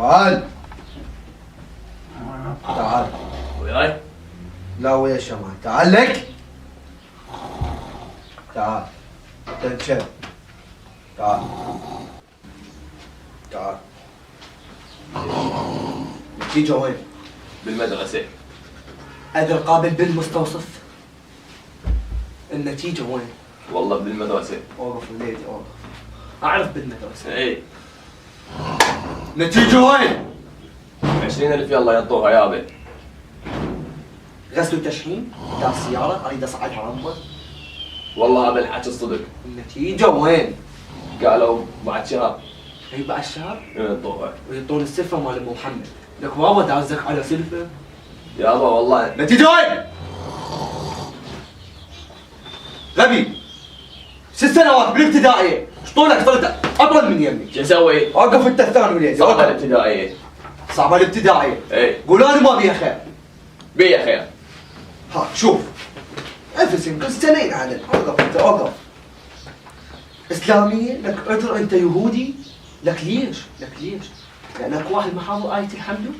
تعال تعال. وياي؟ لا ويا شمال، تعال لك. تعال تنشل. تعال تعال. النتيجة وين؟ بالمدرسة. أدر قابل بالمستوصف. النتيجة وين؟ والله بالمدرسة. اوقف وليدي اوقف. أعرف بالمدرسة. ايه. النتيجة وين؟ 20,000 يلا ينطوها يابا. غسل وتشحين بتاع السيارة أريد أصعدها رمبة. والله هذا الحكي الصدق. النتيجة وين؟ قالوا بعد شهر هي بعد الشهر ينطوها. ويعطون السلفة مال أم محمد. لك بابا دازك على سلفة. يابا والله. النتيجة وين؟ غبي 6 سنوات بالابتدائية، شطولك صرت أطول من يمي. شو اسوي؟ وقف أنت الثانوي وليدي. صعبة الابتدائية. صعبة الابتدائية. ايه. قول أنا ما بيها خير. بيا خير. ها شوف. انفسن كل سنين عدل. اوقف انت اوقف. اسلامية لك عذر انت يهودي. لك ليش؟ لك ليش؟ لانك واحد ما حافظ آية الحمد.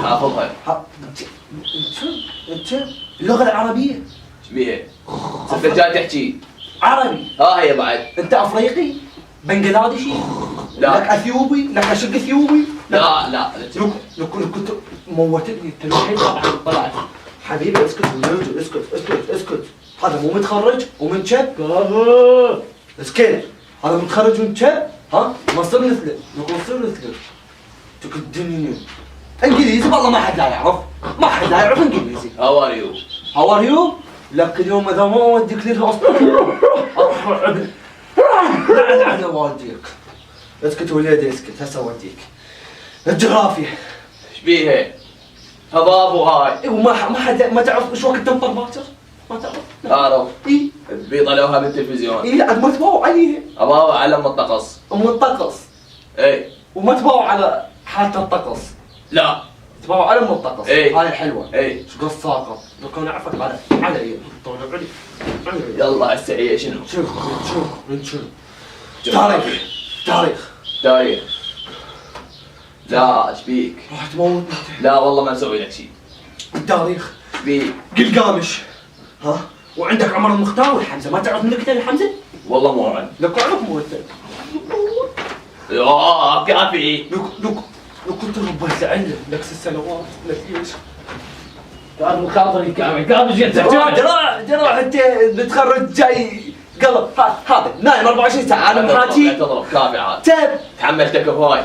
حافظها. ها انت اللغة العربية. ايش بيها؟ انت جاي تحكي عربي. ها هي بعد. انت افريقي؟ بنغلاديشي؟ لا. لك اثيوبي؟ لك اشق اثيوبي؟ لا لك كنت موتتني انت الوحيد طبعا طلعت. حبيبي اسكت ونرجع. اسكت اسكت اسكت. هذا مو متخرج ومن شب. اسكت. هذا متخرج من شب. ها ما صرنا مثله. نقول صرنا مثله. تقدمني انجليزي والله ما حد لا يعرف. ما حد لا يعرف انجليزي. هاو ار يو؟ هاو ار يو؟ لك اليوم اذا ما اوديك للهوسبيتال لعن على والديك. اسكت وليدي اسكت. هسه اوديك. الجغرافيا. ايش بيها؟ هضابو هاي. اي وما حد ما تعرف ايش وقت تمطر باكر؟ ما تعرف؟ اعرف. اي بيطلعوها بالتلفزيون. اي عاد ما تباوع عليها. ابغى علم الطقس. ام الطقس. ايه. وما تباوع على حالة الطقس. لا. تباوع على ام الطقس. اي. هاي الحلوة. ايه. شو قصاقة. لو كان اعرفك على ايه. طول علي. يلا هسه هي شنو؟ شوف تاريخ. تاريخ. تاريخ. لا ايش بيك؟ راح تموتني. لا والله ما نسوي لك شيء. التاريخ. ايش بيك؟ قلقامش. ها؟ وعندك عمر المختار والحمزة. ما تعرف من قتل الحمزة؟ والله مو عن. لك اعرف موتك. كافي. لو كنت ربيت لعلم لك 6 سنوات. لك ليش؟ كان مخاطري كامل جيت جراح انت بتخرج جاي قلب. هذا نايم 24 ساعة انا محاكي. تضرب كافي عاد. تاب. تحملتك هواي.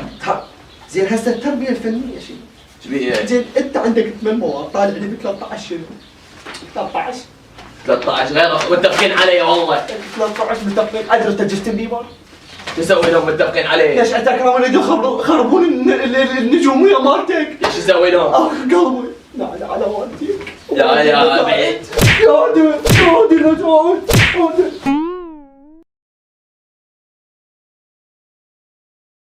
زين هسه التربية الفنية شنو؟ ايش بيها؟ زين انت عندك 8 مواد طالع لي ب 13 شنو؟ 13 13 غير متفقين عليه والله. 13 متفقين. ادري انت جستن بيبر؟ تسوي لهم متفقين عليه؟ ليش اتاك لما يريدوا يخربون النجومية مالتك؟ ايش يسوي لهم؟ قلبي. لا على والديك. لا يا بعيد. يا دي نجوم.